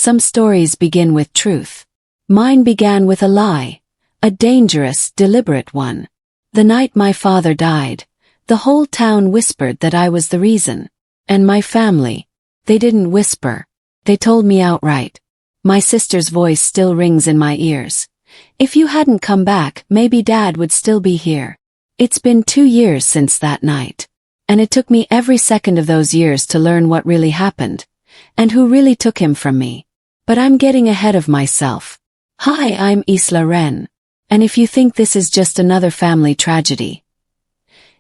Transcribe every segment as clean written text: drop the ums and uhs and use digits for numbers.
Some stories begin with truth. Mine began with a lie. A dangerous, deliberate one. The night my father died, the whole town whispered that I was the reason. And my family, they didn't whisper. They told me outright. My sister's voice still rings in my ears. If you hadn't come back, maybe Dad would still be here. It's been 2 years since that night. And it took me every second of those years to learn what really happened, and who really took him from me. But I'm getting ahead of myself. Hi, I'm Isla Ren. And if you think this is just another family tragedy,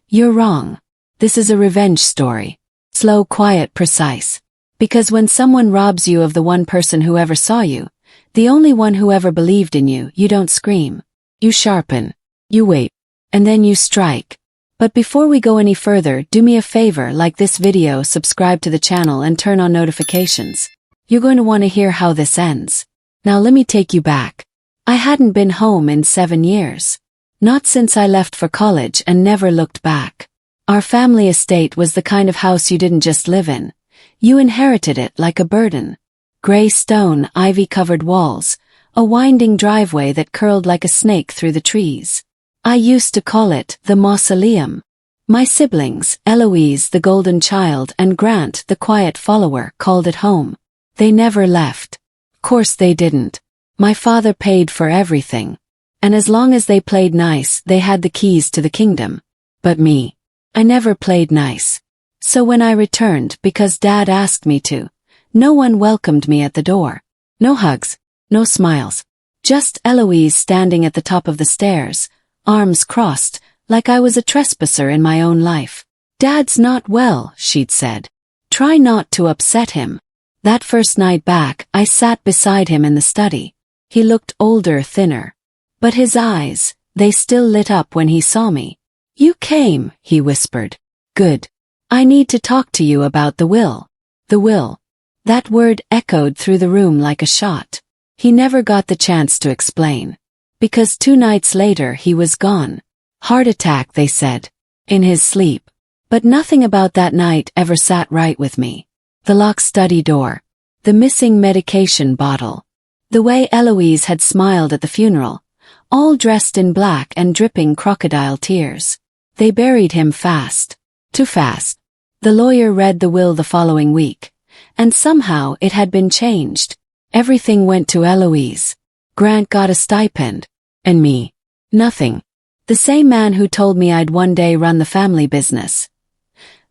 you're wrong. This is a revenge story. Slow, quiet, precise. Because when someone robs you of the one person who ever saw you, the only one who ever believed in you, you don't scream. You sharpen. You wait. And then you strike. But before we go any further, do me a favor, like this video, subscribe to the channel and turn on notifications. You're going to want to hear how this ends. Now let me take you back. I hadn't been home in 7 years. Not since I left for college and never looked back. Our family estate was the kind of house you didn't just live in. You inherited it like a burden. Gray stone, ivy-covered walls, a winding driveway that curled like a snake through the trees. I used to call it the mausoleum. My siblings, Eloise the golden child and Grant the quiet follower, called it home. They never left. Of course they didn't. My father paid for everything. And as long as they played nice, they had the keys to the kingdom. But me, I never played nice. So when I returned, because Dad asked me to, no one welcomed me at the door. No hugs, no smiles. Just Eloise standing at the top of the stairs, arms crossed, like I was a trespasser in my own life. Dad's not well, she'd said. Try not to upset him. That first night back, I sat beside him in the study. He looked older, thinner. But his eyes, they still lit up when he saw me. You came, he whispered. Good. I need to talk to you about the will. The will. That word echoed through the room like a shot. He never got the chance to explain. Because 2 nights later he was gone. Heart attack, they said. In his sleep. But nothing about that night ever sat right with me. The locked study door. The missing medication bottle. The way Eloise had smiled at the funeral. All dressed in black and dripping crocodile tears. They buried him fast. Too fast. The lawyer read the will the following week. And somehow it had been changed. Everything went to Eloise. Grant got a stipend. And me. Nothing. The same man who told me I'd one day run the family business.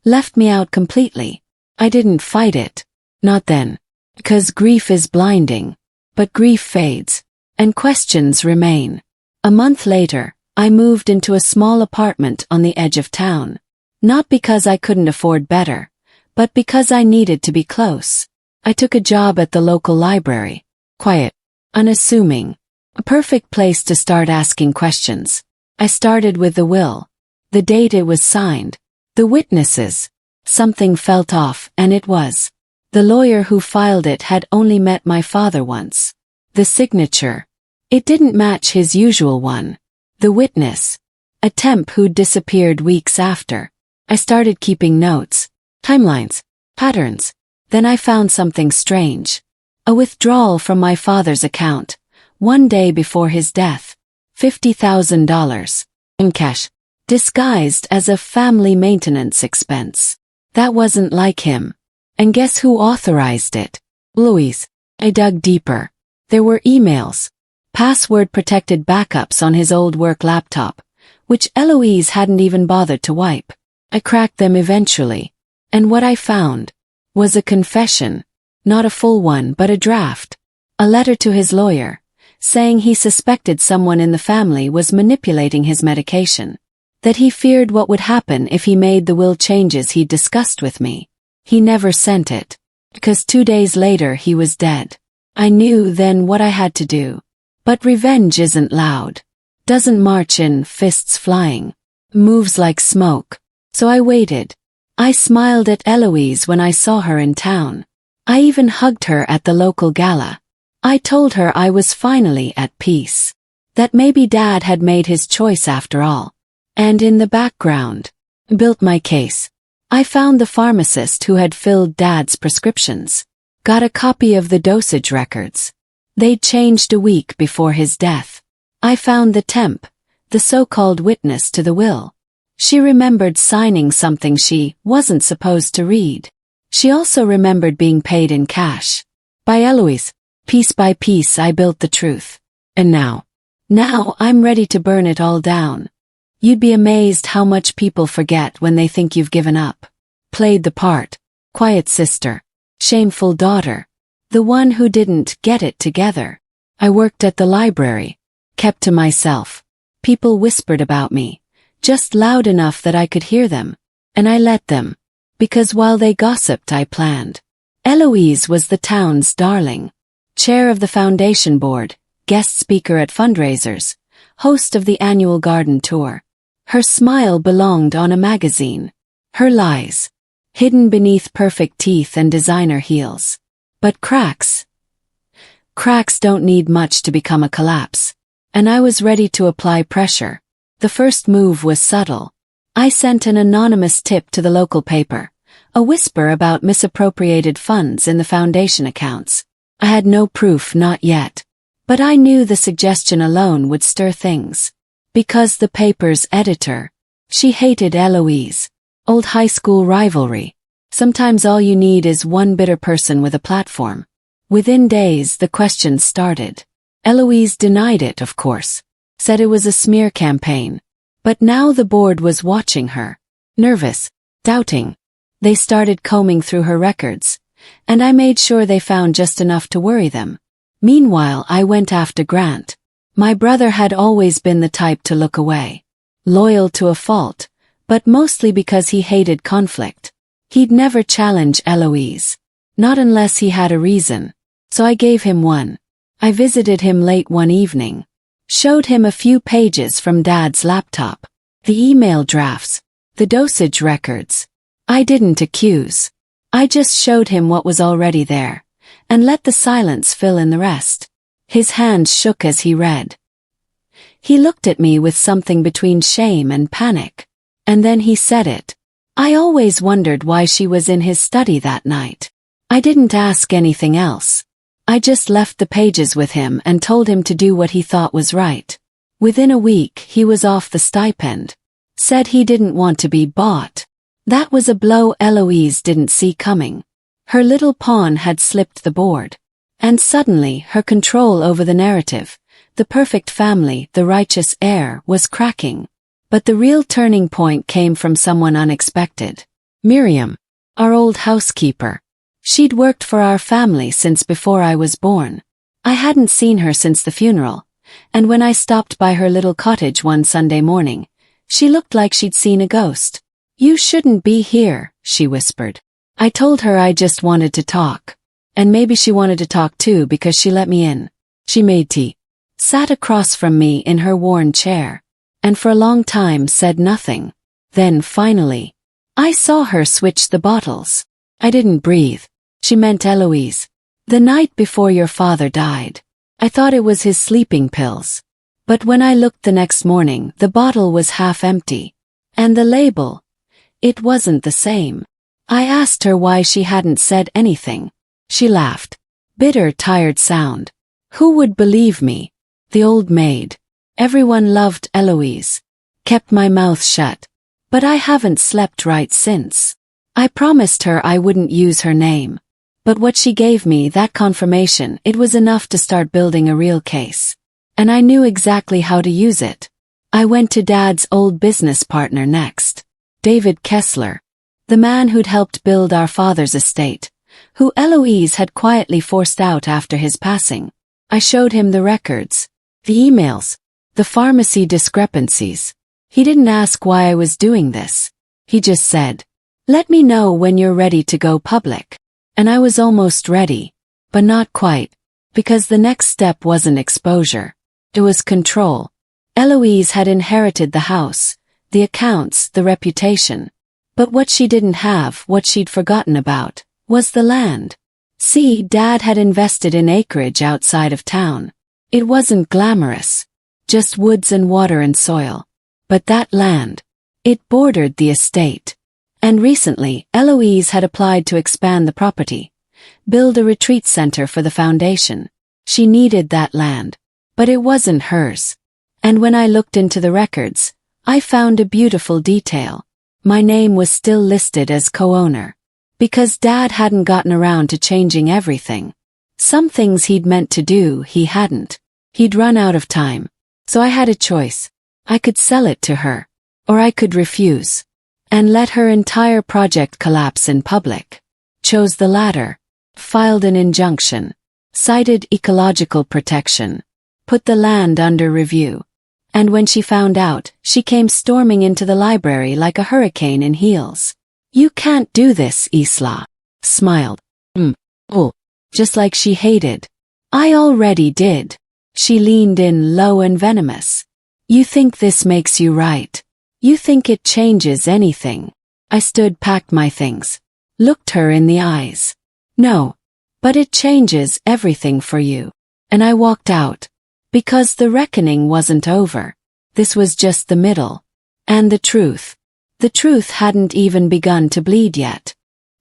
Left me out completely. I didn't fight it. Not then. Because grief is blinding. But grief fades. And questions remain. A month later, I moved into a small apartment on the edge of town. Not because I couldn't afford better, but because I needed to be close. I took a job at the local library. Quiet. Unassuming. A perfect place to start asking questions. I started with the will. The date it was signed. The witnesses. Something felt off, and it was. The lawyer who filed it had only met my father once. The signature. It didn't match his usual one. The witness. A temp who'd disappeared weeks after. I started keeping notes. Timelines. Patterns. Then I found something strange. A withdrawal from my father's account. One day before his death. $50,000. In cash. Disguised as a family maintenance expense. That wasn't like him. And guess who authorized it? Louise. I dug deeper. There were emails. Password-protected backups on his old work laptop, which Eloise hadn't even bothered to wipe. I cracked them eventually. And what I found was a confession. Not a full one, but a draft. A letter to his lawyer, saying he suspected someone in the family was manipulating his medication. That he feared what would happen if he made the will changes he'd discussed with me. He never sent it. Because 2 days later he was dead. I knew then what I had to do. But revenge isn't loud. Doesn't march in, fists flying. Moves like smoke. So I waited. I smiled at Eloise when I saw her in town. I even hugged her at the local gala. I told her I was finally at peace. That maybe Dad had made his choice after all. And in the background, built my case. I found the pharmacist who had filled Dad's prescriptions. Got a copy of the dosage records. They'd changed a week before his death. I found the temp, the so-called witness to the will. She remembered signing something she wasn't supposed to read. She also remembered being paid in cash. By Eloise, piece by piece I built the truth. And now I'm ready to burn it all down. You'd be amazed how much people forget when they think you've given up. Played the part. Quiet sister. Shameful daughter. The one who didn't get it together. I worked at the library. Kept to myself. People whispered about me. Just loud enough that I could hear them. And I let them. Because while they gossiped I planned. Eloise was the town's darling. Chair of the foundation board, guest speaker at fundraisers, host of the annual garden tour. Her smile belonged on a magazine. Her lies. Hidden beneath perfect teeth and designer heels. But cracks don't need much to become a collapse. And I was ready to apply pressure. The first move was subtle. I sent an anonymous tip to the local paper, a whisper about misappropriated funds in the foundation accounts. I had no proof, not yet. But I knew the suggestion alone would stir things. Because the paper's editor, she hated Eloise. Old high school rivalry. Sometimes all you need is one bitter person with a platform. Within days the questions started. Eloise denied it, of course. Said it was a smear campaign. But now the board was watching her. Nervous. Doubting. They started combing through her records. And I made sure they found just enough to worry them. Meanwhile I went after Grant. My brother had always been the type to look away. Loyal to a fault, but mostly because he hated conflict. He'd never challenge Eloise. Not unless he had a reason. So I gave him one. I visited him late one evening. Showed him a few pages from Dad's laptop. The email drafts. The dosage records. I didn't accuse. I just showed him what was already there. And let the silence fill in the rest. His hands shook as he read. He looked at me with something between shame and panic. And then he said it. I always wondered why she was in his study that night. I didn't ask anything else. I just left the pages with him and told him to do what he thought was right. Within a week he was off the stipend. Said he didn't want to be bought. That was a blow Eloise didn't see coming. Her little pawn had slipped the board. And suddenly her control over the narrative, the perfect family, the righteous heir, was cracking. But the real turning point came from someone unexpected. Miriam, our old housekeeper. She'd worked for our family since before I was born. I hadn't seen her since the funeral, and when I stopped by her little cottage one Sunday morning, she looked like she'd seen a ghost. You shouldn't be here, she whispered. I told her I just wanted to talk. And maybe she wanted to talk too because she let me in. She made tea. Sat across from me in her worn chair. And for a long time said nothing. Then finally, I saw her switch the bottles. I didn't breathe. She meant Eloise. The night before your father died. I thought it was his sleeping pills. But when I looked the next morning, the bottle was half empty. And the label? It wasn't the same. I asked her why she hadn't said anything. She laughed. Bitter, tired sound. Who would believe me? The old maid. Everyone loved Eloise. Kept my mouth shut. But I haven't slept right since. I promised her I wouldn't use her name. But what she gave me, that confirmation, it was enough to start building a real case. And I knew exactly how to use it. I went to Dad's old business partner next. David Kessler. The man who'd helped build our father's estate. Who Eloise had quietly forced out after his passing. I showed him the records. The emails. The pharmacy discrepancies. He didn't ask why I was doing this. He just said, let me know when you're ready to go public. And I was almost ready. But not quite. Because the next step wasn't exposure. It was control. Eloise had inherited the house, the accounts, the reputation. But what she didn't have, what she'd forgotten about, was the land. See, Dad had invested in acreage outside of town. It wasn't glamorous. Just woods and water and soil. But that land. It bordered the estate. And recently, Eloise had applied to expand the property. build a retreat center for the foundation. She needed that land. But it wasn't hers. And when I looked into the records, I found a beautiful detail. My name was still listed as co-owner. Because Dad hadn't gotten around to changing everything. Some things he'd meant to do, he hadn't. He'd run out of time. So I had a choice. I could sell it to her. Or I could refuse. And let her entire project collapse in public. Chose the latter. Filed an injunction. Cited ecological protection. Put the land under review. And when she found out, she came storming into the library like a hurricane in heels. "You can't do this, Isla." Smiled. Oh. Just like she hated. "I already did." She leaned in low and venomous. "You think this makes you right? You think it changes anything?" I stood, packed my things. Looked her in the eyes. "No. But it changes everything for you." And I walked out. Because the reckoning wasn't over. This was just the middle. And the truth. The truth hadn't even begun to bleed yet.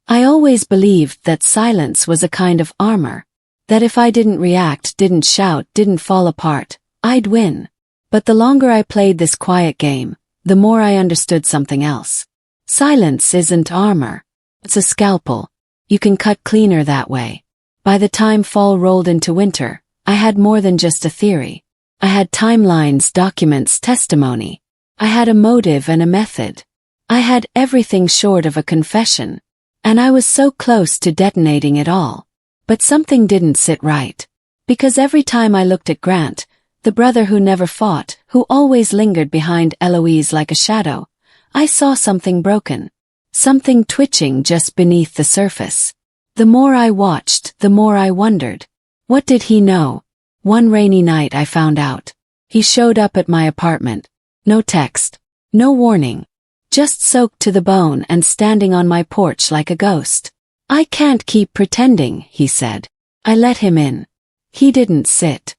I always believed that silence was a kind of armor. That if I didn't react, didn't shout, didn't fall apart, I'd win. But the longer I played this quiet game, the more I understood something else. Silence isn't armor. It's a scalpel. You can cut cleaner that way. By the time fall rolled into winter, I had more than just a theory. I had timelines, documents, testimony. I had a motive and a method. I had everything short of a confession. And I was so close to detonating it all. But something didn't sit right. Because every time I looked at Grant, the brother who never fought, who always lingered behind Eloise like a shadow, I saw something broken. Something twitching just beneath the surface. The more I watched, the more I wondered. What did he know? One rainy night I found out. He showed up at my apartment. No text. No warning. Just soaked to the bone and standing on my porch like a ghost. "I can't keep pretending," he said. I let him in. He didn't sit.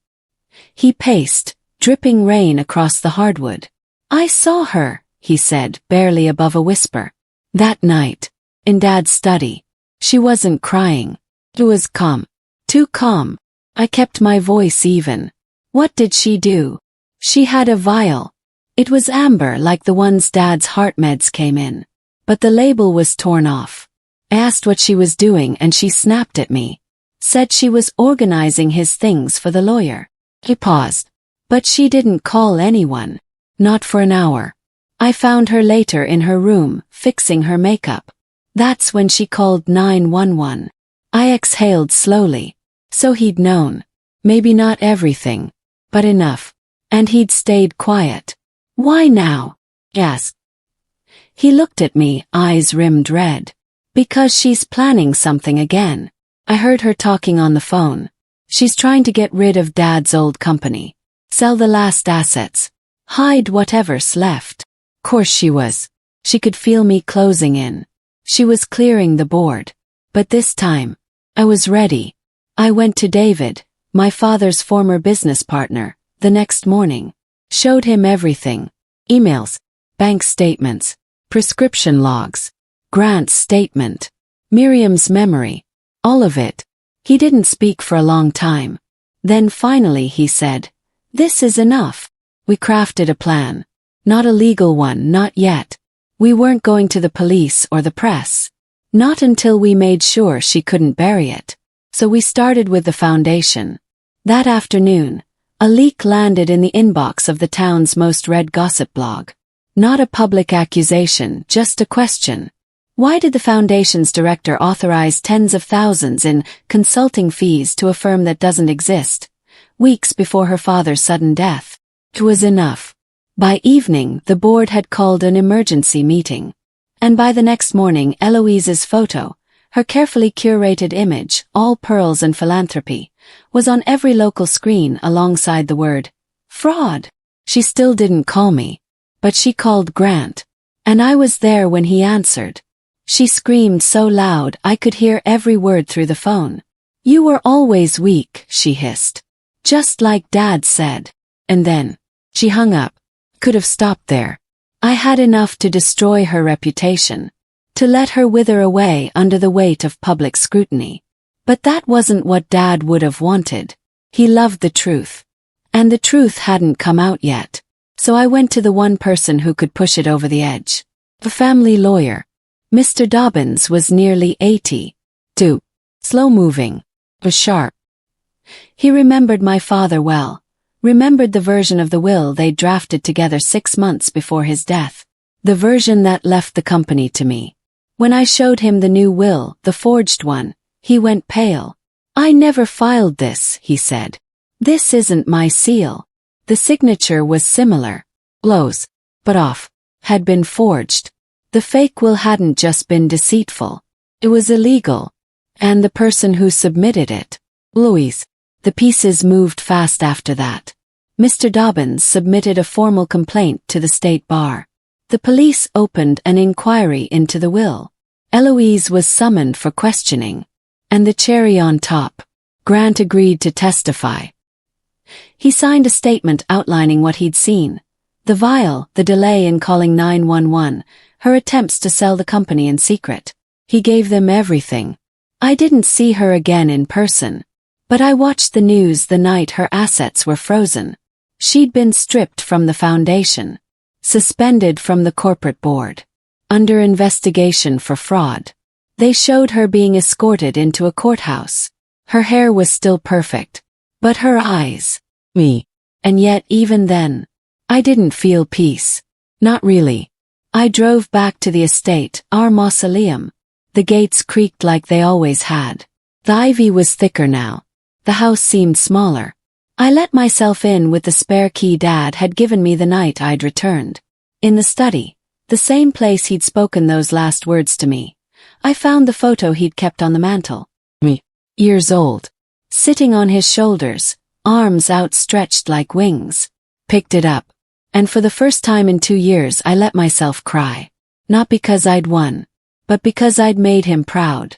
He paced, dripping rain across the hardwood. "I saw her," he said, barely above a whisper. "That night. In Dad's study. She wasn't crying. It was calm. Too calm. I kept my voice even. What did she do? She had a vial. It was amber like the ones Dad's heart meds came in. But the label was torn off. I asked what she was doing and she snapped at me. Said she was organizing his things for the lawyer." He paused. "But she didn't call anyone. Not for an hour. I found her later in her room, fixing her makeup. That's when she called 911. I exhaled slowly. So he'd known. Maybe not everything. But enough. And he'd stayed quiet. "Why now?" I asked. He looked at me, eyes rimmed red. "Because she's planning something again. I heard her talking on the phone. She's trying to get rid of Dad's old company. Sell the last assets. Hide whatever's left." Course she was. She could feel me closing in. She was clearing the board. But this time, I was ready. I went to David, my father's former business partner, the next morning. Showed him everything. Emails, bank statements, prescription logs, Grant's statement, Miriam's memory. All of it. He didn't speak for a long time. Then finally he said, "This is enough." We crafted a plan. Not a legal one, not yet. We weren't going to the police or the press. Not until we made sure she couldn't bury it. So we started with the foundation. That afternoon, a leak landed in the inbox of the town's most read gossip blog. Not a public accusation, just a question. Why did the foundation's director authorize tens of thousands in consulting fees to a firm that doesn't exist? Weeks before her father's sudden death. It was enough. By evening, the board had called an emergency meeting. And by the next morning, Eloise's photo, her carefully curated image, all pearls and philanthropy, was on every local screen alongside the word, fraud. She still didn't call me. But she called Grant. And I was there when he answered. She screamed so loud I could hear every word through the phone. "You were always weak," she hissed. "Just like Dad said." And then, she hung up. Could have stopped there. I had enough to destroy her reputation. To let her wither away under the weight of public scrutiny. But that wasn't what Dad would have wanted. He loved the truth. And the truth hadn't come out yet. So I went to the one person who could push it over the edge. The family lawyer. Mr. Dobbins was nearly 80. Slow-moving. Was sharp. He remembered my father well. Remembered the version of the will they'd drafted together 6 months before his death. The version that left the company to me. When I showed him the new will, the forged one, he went pale. "I never filed this," he said. "This isn't my seal." The signature was similar. Close, but off. Had been forged. The fake will hadn't just been deceitful. It was illegal. And the person who submitted it. Louise. The pieces moved fast after that. Mr. Dobbins submitted a formal complaint to the state bar. The police opened an inquiry into the will. Eloise was summoned for questioning. And the cherry on top. Grant agreed to testify. He signed a statement outlining what he'd seen. The vial, the delay in calling 911, her attempts to sell the company in secret. He gave them everything. I didn't see her again in person. But I watched the news the night her assets were frozen. She'd been stripped from the foundation. Suspended from the corporate board. Under investigation for fraud. They showed her being escorted into a courthouse. Her hair was still perfect. But her eyes. Me. And yet even then, I didn't feel peace. Not really. I drove back to the estate, our mausoleum. The gates creaked like they always had. The ivy was thicker now. The house seemed smaller. I let myself in with the spare key Dad had given me the night I'd returned. In the study, the same place he'd spoken those last words to me, I found the photo he'd kept on the mantel. Me. Years old. Sitting on his shoulders, arms outstretched like wings. Picked it up. And for the first time in 2 years I let myself cry. Not because I'd won. But because I'd made him proud.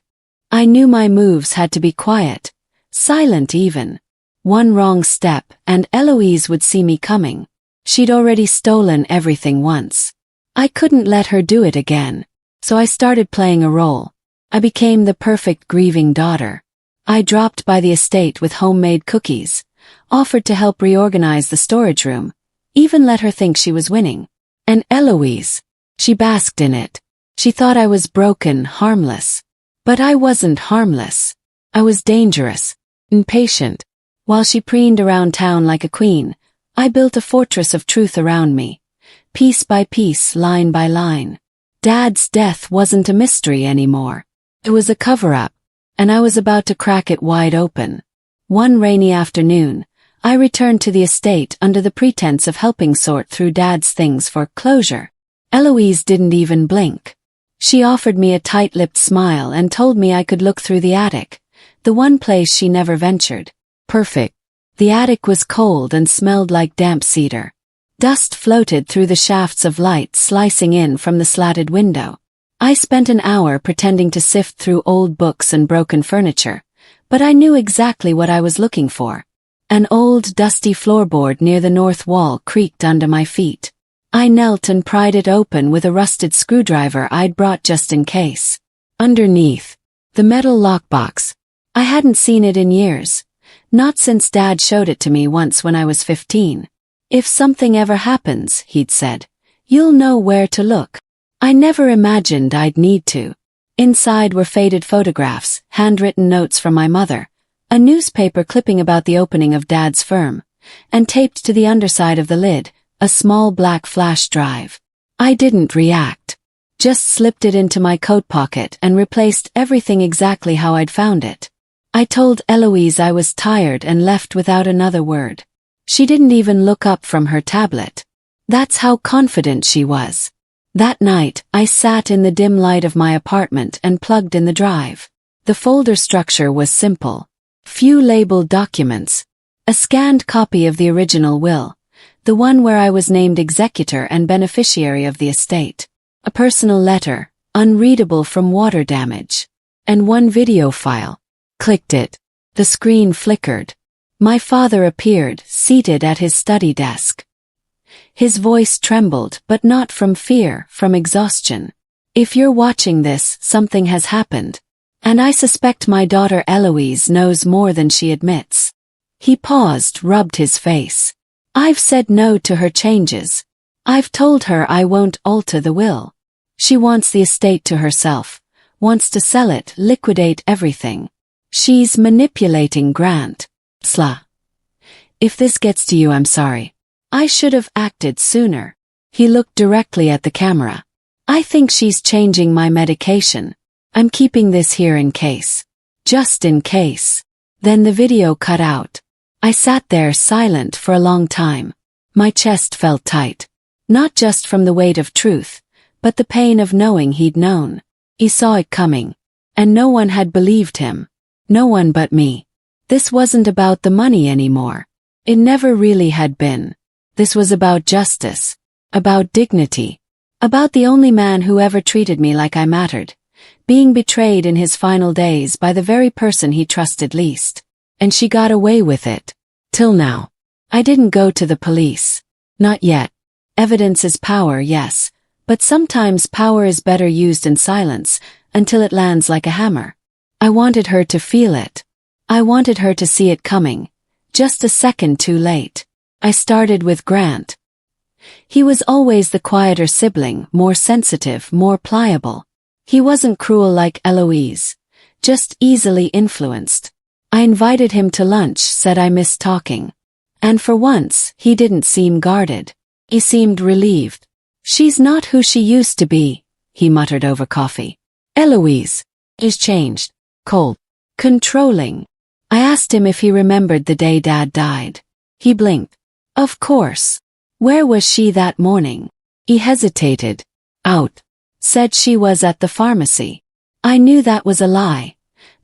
I knew my moves had to be quiet. Silent even. One wrong step and Eloise would see me coming. She'd already stolen everything once. I couldn't let her do it again. So I started playing a role. I became the perfect grieving daughter. I dropped by the estate with homemade cookies. Offered to help reorganize the storage room. Even let her think she was winning. And Eloise. She basked in it. She thought I was broken, harmless. But I wasn't harmless. I was dangerous. Impatient. While she preened around town like a queen, I built a fortress of truth around me. Piece by piece, line by line. Dad's death wasn't a mystery anymore. It was a cover-up, and I was about to crack it wide open. One rainy afternoon, I returned to the estate under the pretense of helping sort through Dad's things for closure. Eloise didn't even blink. She offered me a tight-lipped smile and told me I could look through the attic, the one place she never ventured. Perfect. The attic was cold and smelled like damp cedar. Dust floated through the shafts of light slicing in from the slatted window. I spent an hour pretending to sift through old books and broken furniture, but I knew exactly what I was looking for. An old dusty floorboard near the north wall creaked under my feet. I knelt and pried it open with a rusted screwdriver I'd brought just in case. Underneath, the metal lockbox. I hadn't seen it in years. Not since Dad showed it to me once when I was 15. "If something ever happens," he'd said, "you'll know where to look." I never imagined I'd need to. Inside were faded photographs, handwritten notes from my mother, a newspaper clipping about the opening of Dad's firm, and taped to the underside of the lid, a small black flash drive. I didn't react. Just slipped it into my coat pocket and replaced everything exactly how I'd found it. I told Eloise I was tired and left without another word. She didn't even look up from her tablet. That's how confident she was. That night, I sat in the dim light of my apartment and plugged in the drive. The folder structure was simple. Few labeled documents. A scanned copy of the original will. The one where I was named executor and beneficiary of the estate. A personal letter, unreadable from water damage. And one video file. Clicked it. The screen flickered. My father appeared, seated at his study desk. His voice trembled, but not from fear, from exhaustion. "If you're watching this, something has happened. And I suspect my daughter Eloise knows more than she admits. He paused, rubbed his face. I've said no to her changes. I've told her I won't alter the will. She wants the estate to herself, wants to sell it, liquidate everything. She's manipulating Grant. Sla. If this gets to you, I'm sorry. I should have acted sooner. He looked directly at the camera. I think she's changing my medication. I'm keeping this here in case. Just in case. Then the video cut out. I sat there silent for a long time. My chest felt tight. Not just from the weight of truth, but the pain of knowing he'd known. He saw it coming. And no one had believed him. No one but me. This wasn't about the money anymore. It never really had been. This was about justice. About dignity. About the only man who ever treated me like I mattered. Being betrayed in his final days by the very person he trusted least. And she got away with it. Till now. I didn't go to the police. Not yet. Evidence is power, yes. But sometimes power is better used in silence, until it lands like a hammer. I wanted her to feel it. I wanted her to see it coming. Just a second too late. I started with Grant. He was always the quieter sibling, more sensitive, more pliable. He wasn't cruel like Eloise. Just easily influenced. I invited him to lunch, said I missed talking. And for once, he didn't seem guarded. He seemed relieved. She's not who she used to be, he muttered over coffee. Eloise is changed. Cold. Controlling. I asked him if he remembered the day Dad died. He blinked. Of course. Where was she that morning? He hesitated. Out. Said she was at the pharmacy. I knew that was a lie.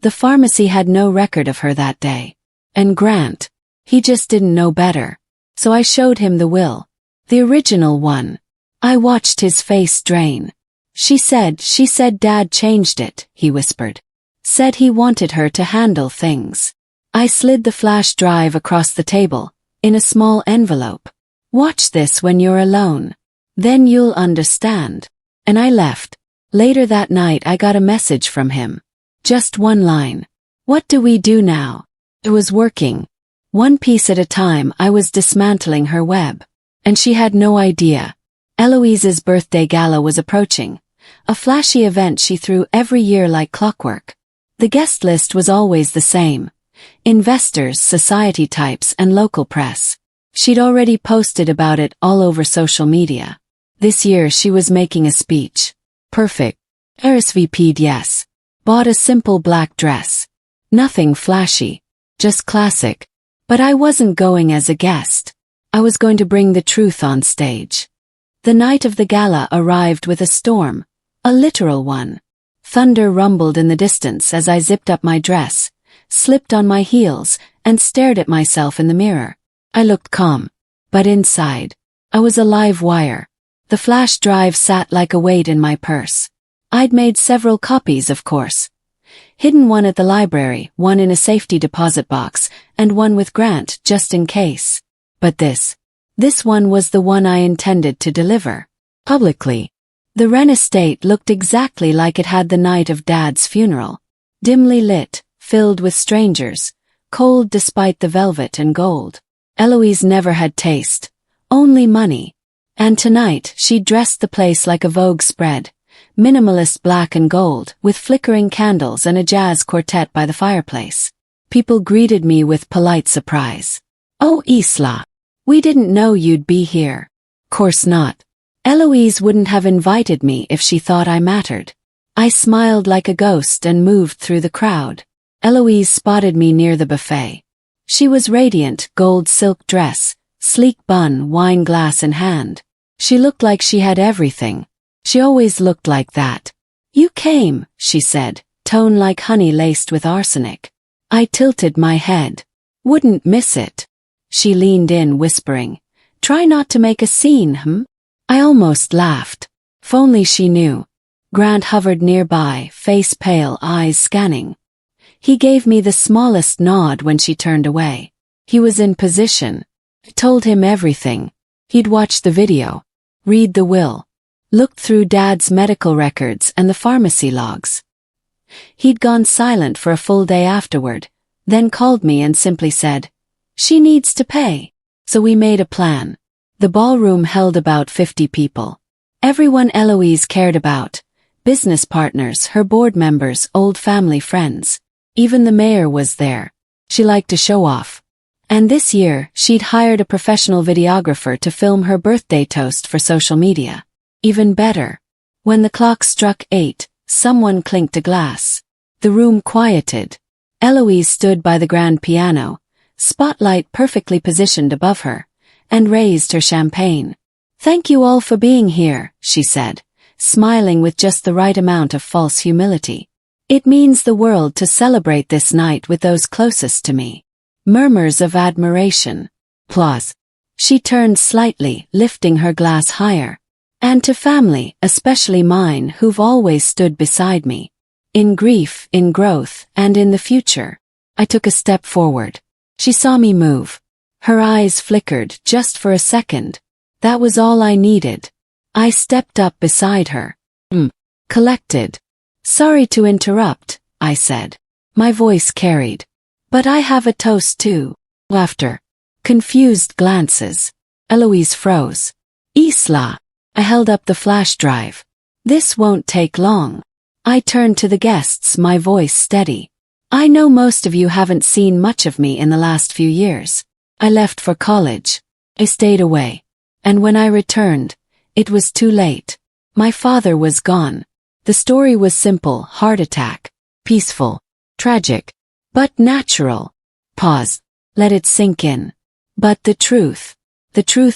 The pharmacy had no record of her that day. And Grant. He just didn't know better. So I showed him the will. The original one. I watched his face drain. She said Dad changed it, he whispered. Said he wanted her to handle things. I slid the flash drive across the table, in a small envelope. Watch this when you're alone. Then you'll understand. And I left. Later that night I got a message from him. Just one line. What do we do now? It was working. One piece at a time I was dismantling her web. And she had no idea. Eloise's birthday gala was approaching. A flashy event she threw every year like clockwork. The guest list was always the same. Investors, society types, and local press. She'd already posted about it all over social media. This year she was making a speech. Perfect. RSVP'd yes. Bought a simple black dress. Nothing flashy. Just classic. But I wasn't going as a guest. I was going to bring the truth on stage. The night of the gala arrived with a storm. A literal one. Thunder rumbled in the distance as I zipped up my dress, slipped on my heels, and stared at myself in the mirror. I looked calm. But inside, I was a live wire. The flash drive sat like a weight in my purse. I'd made several copies, of course. Hidden one at the library, one in a safety deposit box, and one with Grant, just in case. But this one was the one I intended to deliver. Publicly. The Wren estate looked exactly like it had the night of Dad's funeral. Dimly lit, filled with strangers, cold despite the velvet and gold. Eloise never had taste. Only money. And tonight she dressed the place like a Vogue spread. Minimalist black and gold, with flickering candles and a jazz quartet by the fireplace. People greeted me with polite surprise. Oh, Isla. We didn't know you'd be here. Course not. Eloise wouldn't have invited me if she thought I mattered. I smiled like a ghost and moved through the crowd. Eloise spotted me near the buffet. She was radiant, gold silk dress, sleek bun, wine glass in hand. She looked like she had everything. She always looked like that. You came, she said, tone like honey laced with arsenic. I tilted my head. Wouldn't miss it. She leaned in, whispering, Try not to make a scene, I almost laughed. If only she knew. Grant hovered nearby, face pale, eyes scanning. He gave me the smallest nod when she turned away. He was in position. I told him everything. He'd watched the video, read the will, looked through Dad's medical records and the pharmacy logs. He'd gone silent for a full day afterward, then called me and simply said, "She needs to pay." So we made a plan. The ballroom held about 50 people. Everyone Eloise cared about. Business partners, her board members, old family friends. Even the mayor was there. She liked to show off. And this year, she'd hired a professional videographer to film her birthday toast for social media. Even better. When the clock struck 8, someone clinked a glass. The room quieted. Eloise stood by the grand piano, spotlight perfectly positioned above her, and raised her champagne. "Thank you all for being here," she said, smiling with just the right amount of false humility. "It means the world to celebrate this night with those closest to me." Murmurs of admiration. Applause. She turned slightly, lifting her glass higher. "And to family, especially mine, who've always stood beside me. In grief, in growth, and in the future." I took a step forward. She saw me move. Her eyes flickered just for a second. That was all I needed. I stepped up beside her. Collected. "Sorry to interrupt," I said. My voice carried. "But I have a toast too." Laughter. Confused glances. Eloise froze. "Isla." I held up the flash drive. "This won't take long." I turned to the guests, my voice steady. "I know most of you haven't seen much of me in the last few years. I left for college. I stayed away. And when I returned, it was too late. My father was gone. The story was simple: heart attack. Peaceful. Tragic. But natural." Pause. Let it sink in. But the truth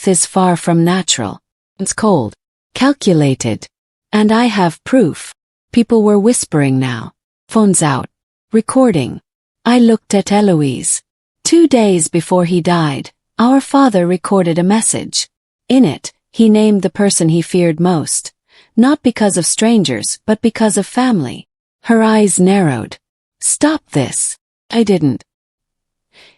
is far from natural. It's cold. Calculated. And I have proof. People were whispering now. Phones out. Recording. I looked at Eloise. 2 days before he died, our father recorded a message. In it, he named the person he feared most. Not because of strangers, but because of family. Her eyes narrowed. "Stop this." I didn't.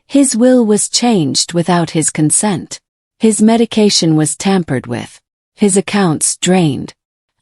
His will was changed without his consent. His medication was tampered with. His accounts drained.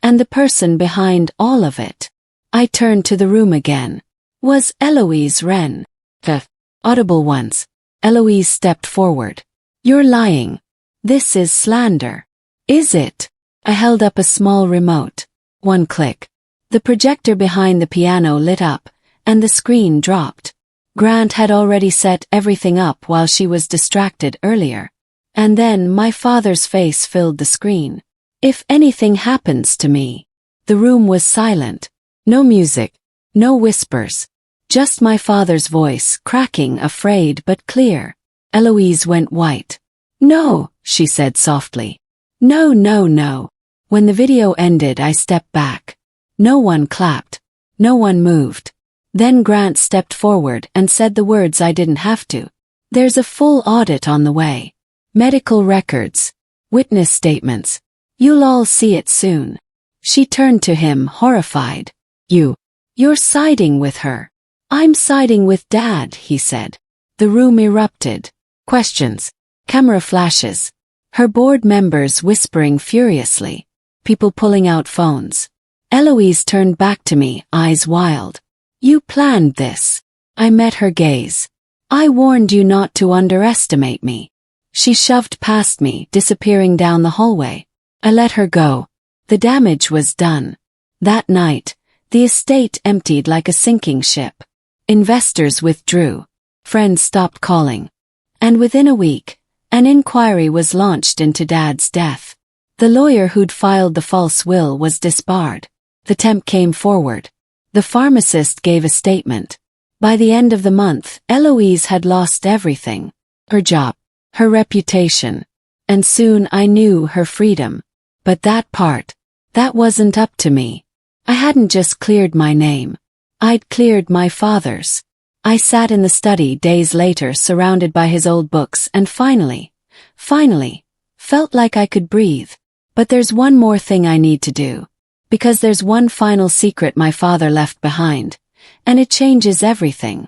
And the person behind all of it. I turned to the room again. Was Eloise Wren. The audible ones. Eloise stepped forward. "You're lying. This is slander." "Is it?" I held up a small remote. One click. The projector behind the piano lit up, and the screen dropped. Grant had already set everything up while she was distracted earlier. And then my father's face filled the screen. "If anything happens to me." The room was silent. No music. No whispers. Just my father's voice, cracking, afraid but clear. Eloise went white. "No," she said softly. "No, no, no." When the video ended, I stepped back. No one clapped. No one moved. Then Grant stepped forward and said the words I didn't have to. "There's a full audit on the way. Medical records. Witness statements. You'll all see it soon." She turned to him, horrified. You're siding with her." "I'm siding with Dad," he said. The room erupted. Questions. Camera flashes. Her board members whispering furiously. People pulling out phones. Eloise turned back to me, eyes wild. "You planned this." I met her gaze. "I warned you not to underestimate me." She shoved past me, disappearing down the hallway. I let her go. The damage was done. That night, the estate emptied like a sinking ship. Investors withdrew. Friends stopped calling. And within a week, an inquiry was launched into Dad's death. The lawyer who'd filed the false will was disbarred. The temp came forward. The pharmacist gave a statement. By the end of the month, Eloise had lost everything. Her job. Her reputation. And soon I knew her freedom. But that wasn't up to me. I hadn't just cleared my name. I'd cleared my father's. I sat in the study days later, surrounded by his old books, and finally, felt like I could breathe. But there's one more thing I need to do. Because there's one final secret my father left behind, and it changes everything.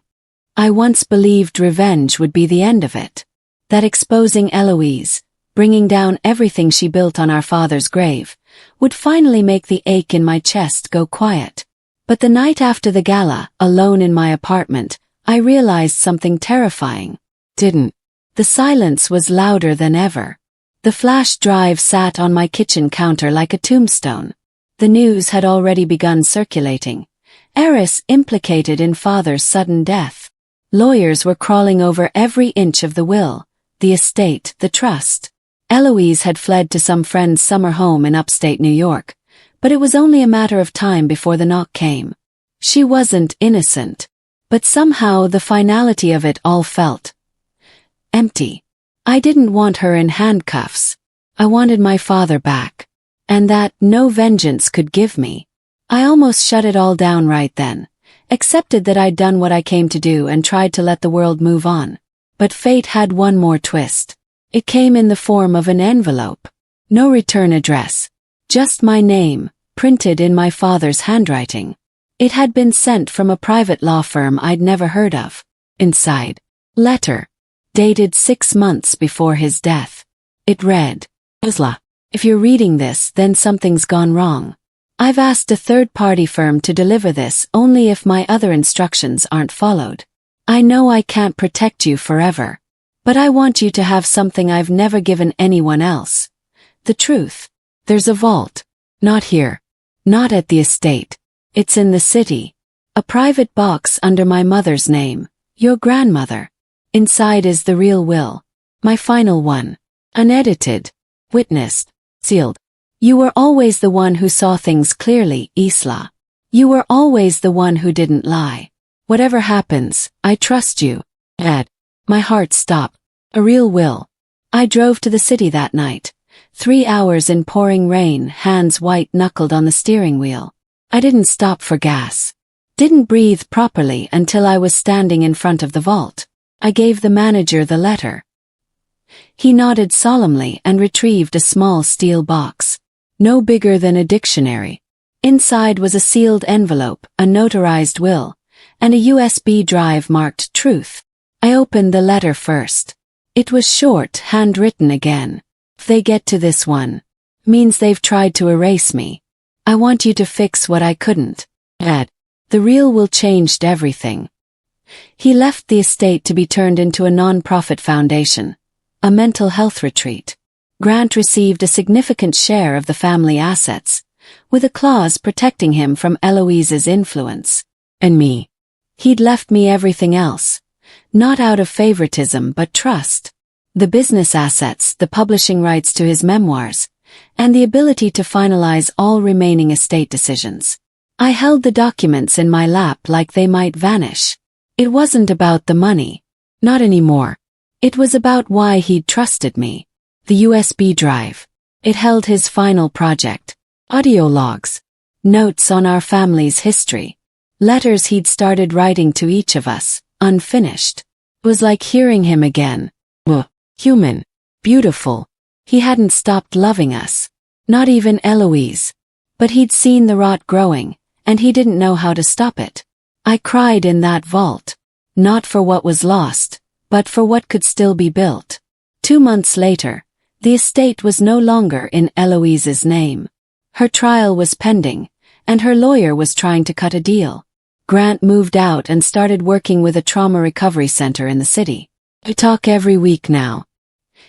I once believed revenge would be the end of it. That exposing Eloise, bringing down everything she built on our father's grave, would finally make the ache in my chest go quiet. But the night after the gala, alone in my apartment, I realized something terrifying. The silence was louder than ever. The flash drive sat on my kitchen counter like a tombstone. The news had already begun circulating. Heiress implicated in father's sudden death. Lawyers were crawling over every inch of the will, the estate, the trust. Eloise had fled to some friend's summer home in upstate New York, but it was only a matter of time before the knock came. She wasn't innocent, but somehow the finality of it all felt empty. I didn't want her in handcuffs. I wanted my father back. And that no vengeance could give me. I almost shut it all down right then, accepted that I'd done what I came to do and tried to let the world move on. But fate had one more twist. It came in the form of an envelope. No return address. Just my name, printed in my father's handwriting. It had been sent from a private law firm I'd never heard of. Inside. Letter. Dated 6 months before his death. It read, Isla, if you're reading this, then something's gone wrong. I've asked a third-party firm to deliver this only if my other instructions aren't followed. I know I can't protect you forever. But I want you to have something I've never given anyone else. The truth. There's a vault. Not here. Not at the estate. It's in the city. A private box under my mother's name. Your grandmother. Inside is the real will. My final one. Unedited. Witnessed. Sealed. You were always the one who saw things clearly, Isla. You were always the one who didn't lie. Whatever happens, I trust you. Ed. My heart stopped. A real will. I drove to the city that night. 3 hours in pouring rain, hands white-knuckled on the steering wheel. I didn't stop for gas. Didn't breathe properly until I was standing in front of the vault. I gave the manager the letter. He nodded solemnly and retrieved a small steel box. No bigger than a dictionary. Inside was a sealed envelope, a notarized will, and a USB drive marked Truth. I opened the letter first. It was short, handwritten again. If they get to this one, means they've tried to erase me. I want you to fix what I couldn't. Ed. The real will changed everything. He left the estate to be turned into a non-profit foundation, a mental health retreat. Grant received a significant share of the family assets, with a clause protecting him from Eloise's influence. And me. He'd left me everything else. Not out of favoritism but trust. The business assets, the publishing rights to his memoirs, and the ability to finalize all remaining estate decisions. I held the documents in my lap like they might vanish. It wasn't about the money. Not anymore. It was about why he'd trusted me. The USB drive. It held his final project. Audio logs. Notes on our family's history. Letters he'd started writing to each of us, unfinished. It was like hearing him again. Human. Beautiful. He hadn't stopped loving us. Not even Eloise. But he'd seen the rot growing, and he didn't know how to stop it. I cried in that vault. Not for what was lost, but for what could still be built. 2 months later, the estate was no longer in Eloise's name. Her trial was pending, and her lawyer was trying to cut a deal. Grant moved out and started working with a trauma recovery center in the city. We talk every week now.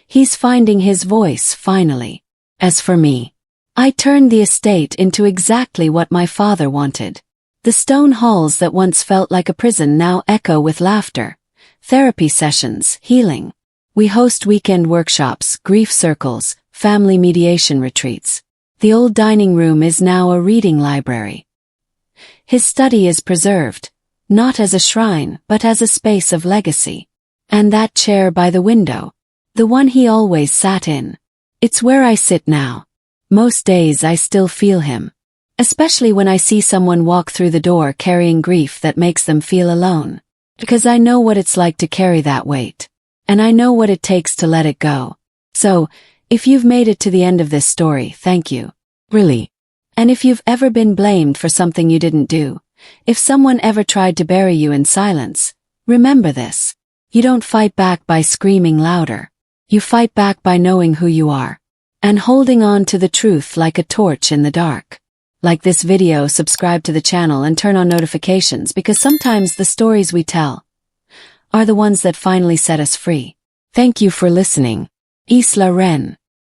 He's finding his voice, finally. As for me, I turned the estate into exactly what my father wanted. The stone halls that once felt like a prison now echo with laughter, therapy sessions, healing. We host weekend workshops, grief circles, family mediation retreats. The old dining room is now a reading library. His study is preserved, not as a shrine but as a space of legacy. And that chair by the window, the one he always sat in. It's where I sit now. Most days I still feel him. Especially when I see someone walk through the door carrying grief that makes them feel alone. Because I know what it's like to carry that weight. And I know what it takes to let it go. So, if you've made it to the end of this story, thank you. Really. And if you've ever been blamed for something you didn't do, if someone ever tried to bury you in silence, remember this. You don't fight back by screaming louder. You fight back by knowing who you are. And holding on to the truth like a torch in the dark. Like this video, subscribe to the channel and turn on notifications because sometimes the stories we tell are the ones that finally set us free. Thank you for listening. Isla Ren.